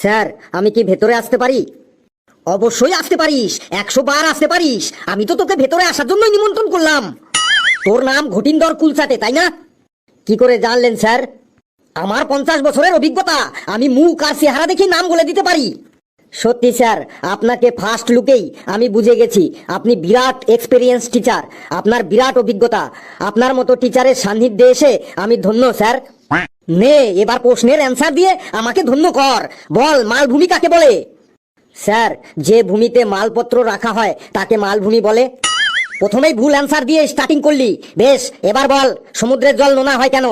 Sir আমি কি ভেতরে আসতে পারি? অবশ্যই আসতে পারিস, 100 বার আসতে পারিস। আমি তো তোকে ভেতরে আসার জন্যই নিমন্ত্রণ করলাম। তোর নাম ঘটিন্দর কুলচাটে, তাই না? কি করে জানলেন স্যার? আমার 50 বছরের অভিজ্ঞতা, আমি মুখ আর চেহারা দেখে নাম বলে দিতে পারি। সত্যি স্যার, আপনাকে ফার্স্ট লুকেই আমি বুঝে গেছি আপনি বিরাট এক্সপেরিয়েন্স টিচার, আপনার বিরাট অভিজ্ঞতা। আপনার মতো টিচারের সান্নিধ্যে এসে আমি ধন্য স্যার। নে এবার প্রশ্নের অ্যান্সার দিয়ে আমাকে ধন্য কর। বল, মালভূমি কাকে বলে? স্যার, যে ভূমিতে মালপত্র রাখা হয় তাকে মালভূমি বলে। প্রথমেই ভুল অ্যান্সার দিয়ে স্টার্টিং করলি। বেশ, এবার বল, সমুদ্রের জল নোনা হয় কেন?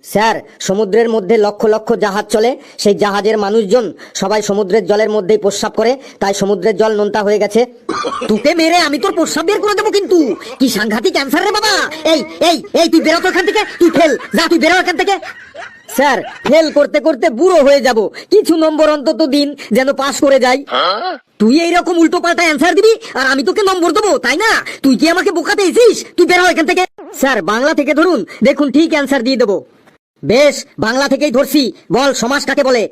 স্যার, সমুদ্রের মধ্যে লক্ষ লক্ষ জাহাজ চলে, সেই জাহাজের মানুষজন সবাই সমুদ্রের জলের মধ্যেই প্রস্রাব করে, তাই সমুদ্রের জল নোনতা হয়ে গেছে। তোকে মেরে আমি তোর প্রস্রাব বের করে দেবো কিন্তু। কি সাংঘাতিক অ্যান্সার রে বাবা! এই এই এই তুই বেরো তো এখান থেকে, তুই ফেল, যা তুই বেরো এখান থেকে। স্যার, ফেল করতে করতে বুড়ো হয়ে যাব, কিছু নম্বর অন্তত দিন যেন পাস করে যাই। তুই এইরকম উল্টো পাল্টা অ্যান্সার দিবি আর আমি তোকে নম্বর দেবো, তাই না? তুই কি আমাকে বোকাতে এসিস? তুই বেরো এখান থেকে। স্যার, বাংলা থেকে ধরুন, দেখুন ঠিক অ্যান্সার দিয়ে দেবো। বেশ, বাংলা থেকেই ধরছি। বল, সমাস কাকে বলে?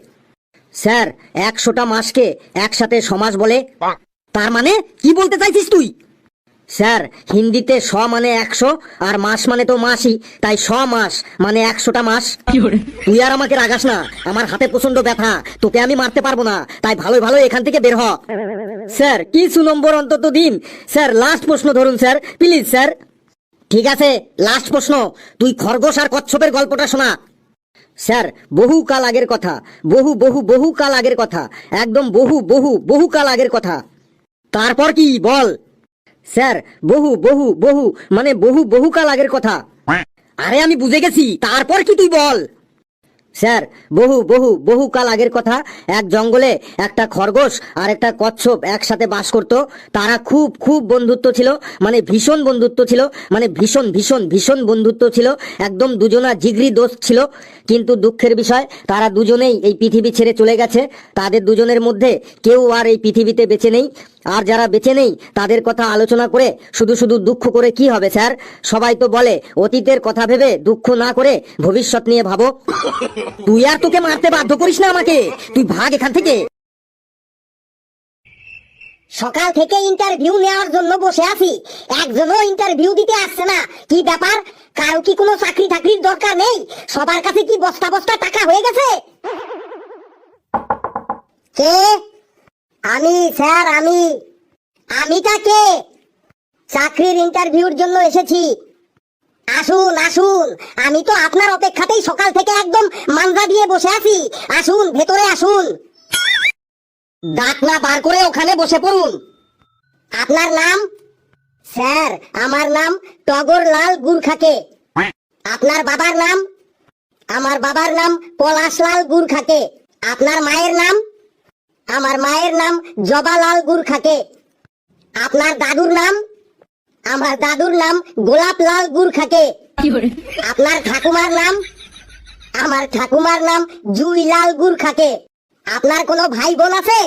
স্যার, 100টা মাসকে একসাথে সমাস বলে। তার মানে কি বলতে চাইছিস তুই? স্যার, হিন্দিতে শ মানে 100 আর মাস মানে তো মাসই, তাই 100 মাস মানে 100টা মাস। তুই আর আমাকে রাগাস না, আমার হাতে প্রচন্ড ব্যথা, তোকে আমি মারতে পারবো না, তাই ভালো ভালো এখান থেকে বের হ। স্যার, কিছু নম্বর অন্তত দিন। স্যার, লাস্ট প্রশ্ন ধরুন স্যার, প্লিজ স্যার। ঠিক আছে, লাস্ট প্রশ্ন, তুই খরগোশ আর কচ্ছপের গল্পটা শোনা। স্যার, বহু কাল আগের কথা, বহু বহু বহু কাল আগের কথা, একদম বহু বহু বহু কাল আগের কথা। তারপর কি বল? স্যার, বহু বহু বহু মানে বহু বহু কাল আগের কথা। আরে আমি বুঝে গেছি, তারপর কি তুই বল। স্যার, বহু বহু বহু কাল আগের কথা, এক জঙ্গলে একটা খরগোশ আর একটা কচ্ছপ একসাথে বাস করত। তারা খুব খুব বন্ধুত্ব ছিল, মানে ভীষণ বন্ধুত্ব ছিল, মানে ভীষণ ভীষণ ভীষণ বন্ধুত্ব ছিল, একদম দুজনা জিগরি দোস্ত ছিল। কিন্তু দুঃখের বিষয়, তারা দুজনেই এই পৃথিবী ছেড়ে চলে গেছে। তাদের দুজনের মধ্যে কেউ আর এই পৃথিবীতে বেঁচে নেই। আর যারা বেঁচে নেই তাদের কথা আলোচনা করে শুধু শুধু দুঃখ করে কি হবে স্যার? সবাই তো বলে অতীতের কথা ভেবে দুঃখ না করে ভবিষ্যৎ নিয়ে ভাবো। তুই আর তোকে মারতে বাধ্য করিস না আমাকে, তুই ভাগ এখান থেকে। সকাল থেকে ইন্টারভিউ নেওয়ার জন্য বসে আছি, একজনও ইন্টারভিউ দিতে আসছে না। কি ব্যাপার? কারো কি কোনো চাকরি টাকরির দরকার নেই? সবার কাছে কি বস্তা বস্তা টাকা হয়ে গেছে? কে? আমি স্যার, আমিটা কে? চাকরির ইন্টারভিউর জন্য এসেছি। আসুন আসুন, আমি তো আপনার অপেক্ষাতেই সকাল থেকে একদম মানজা দিয়ে বসে আছি। আসুন, ভেতরে আসুন। দাঁত না বার করে ওখানে বসে পড়ুন। আপনার নাম? স্যার, আমার নাম টগর লাল গুরখাকে। আপনার বাবার নাম? আমার বাবার নাম পলাশলাল গুরখাকে। আপনার মায়ের নাম? আমার মায়ের নাম জবালাল গুরখাকে। আপনার দাদুর নাম? আমার দাদুর নাম গোলাপ লাল গুরখাকে। আপনার ঠাকুমার নাম? আমার ঠাকুমার নাম জুইলাল গুরখাকে। আপনার কোনো ভাই বোন আছে?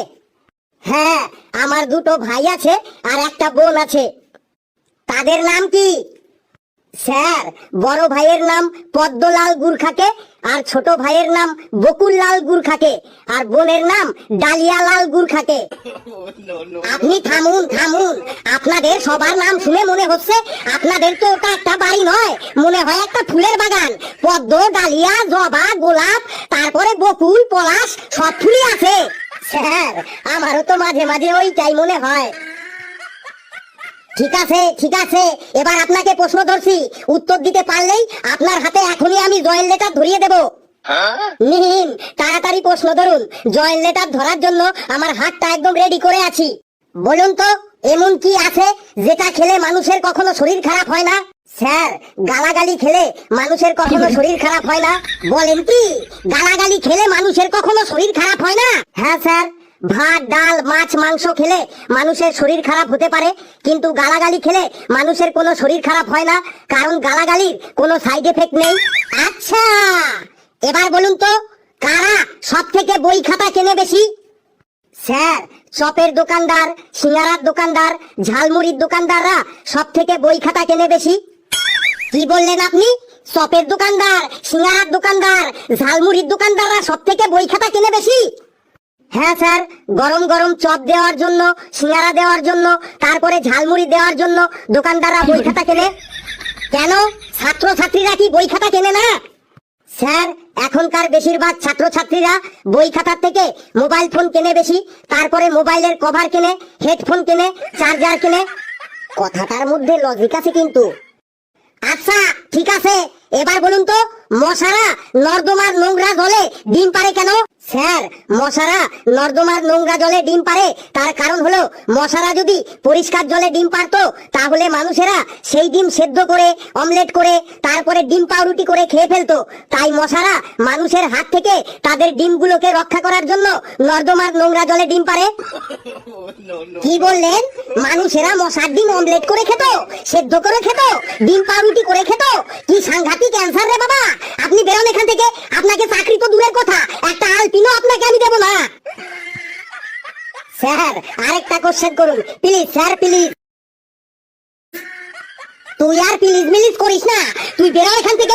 হ্যাঁ, আমার দুটো ভাই আছে আর একটা বোন আছে। তাদের নাম কি? স্যার, বড় ভাইয়ের নাম পদ্মলাল গুরখাকে আর ছোট ভাইয়ের নাম বকুললাল গুরখাকে আর বোনের নাম ডালিয়ালাল গুরখাকে। আপনি থামুন থামুন, আপনাদের সবার নাম শুনে মনে হচ্ছে আপনাদের তো ওটা একটা বাড়ি নয়, মনে হয় একটা ফুলের বাগান। পদ্ম, ডালিয়া, জবা, গোলাপ, তারপরে বকুল, পলাশ, সব ফুলই আছে। স্যার, আমারও তো মাঝে মাঝে ওইটাই মনে হয়। ঠিক আছে ঠিক আছে, এবার আপনাকে প্রশ্ন ধরছি, উত্তর দিতে পারলেই আপনার হাতে এখনই আমি জয়েন্ট লেটার ধরিয়ে দেব। নিন, তাড়াতাড়ি প্রশ্ন ধরুন। জয়েন্ট লেটার ধরার জন্য আমার হাতটা একদম রেডি করে আছি। বলুন তো, এমন কি আছে যেটা খেলে মানুষের কখনো শরীর খারাপ হয় না? স্যার, গালাগালি খেলে মানুষের কখনো শরীর খারাপ হয় না? বলেন কি, গালাগালি খেলে মানুষের কখনো শরীর খারাপ হয় না? হ্যাঁ স্যার, ভাত, ডাল, মাছ, মাংস খেলে মানুষের শরীর খারাপ হতে পারে, কিন্তু গালাগালি খেলে মানুষের কোনো শরীর খারাপ হয় না, কারণ গালাগালির কোনো সাইড এফেক্ট নেই। আচ্ছা, এবার বলুন তো, কারা সব থেকে বই খাতা কেনে বেশি? স্যার, চপের দোকানদার, সিঙ্গারার দোকানদার, ঝালমুড়ির দোকানদাররা সব থেকে বই খাতা কেনে বেশি। কি বললেন আপনি? চপের দোকানদার, সিঙ্গারার দোকানদার, ঝালমুড়ির দোকানদাররা সব থেকে বই খাতা কেনে বেশি? হ্যাঁ স্যার, গরম গরম চপ দেওয়ার জন্য, সিঙ্গারা দেওয়ার জন্য, তারপরে ঝালমুড়ি দেওয়ার জন্য দোকানদাররা বই খাতা কেনে। কেন, ছাত্রছাত্রীরা কি বই খাতা কেনে না? স্যার, এখনকার বেশিরভাগ ছাত্রছাত্রীরা বই খাতার থেকে মোবাইল ফোন কেনে বেশি, তারপরে মোবাইলের কভার কেনে, হেডফোন কেনে, চার্জার কেনে। কথাটার মধ্যে লজিক আছে কিন্তু। আচ্ছা ঠিক আছে, এবার বলুন তো, মশারা নর্দমার নোংরা জলে ডিম পারে কেন? স্যার, মশারা নর্দমার নোংরা জলে ডিম পারে তার কারণ হলো, মশারা যদি পরিষ্কার জলে ডিম পারতো তাহলে মানুষেরা সেই ডিম সেদ্ধ করে, অমলেট করে, তারপরে ডিম পাউরুটি করে খেয়ে ফেলতো। তাই মশারা মানুষের হাত থেকে তাদের ডিমগুলোকে রক্ষা করার জন্য নর্দমার নোংরা জলে ডিম পারে। কি বললেন? মানুষেরা মশার ডিম অমলেট করে খেত, সেদ্ধ করে খেত, ডিম পাউরুটি করে খেত? কি সাংঘাতিক ক্যান্সার রে বাবা! আপনি বেরোন এখান থেকে, আপনাকে চাকরি তো দূরের কথা, একটা আলপিনও আপনাকে আমি দেবো না। স্যার, আরেকটা কোশ্চেন করুন প্লিজ স্যার, প্লিজ। তুই আর প্লিজ মিলিজ করিস না, তুই বেরো এখান থেকে।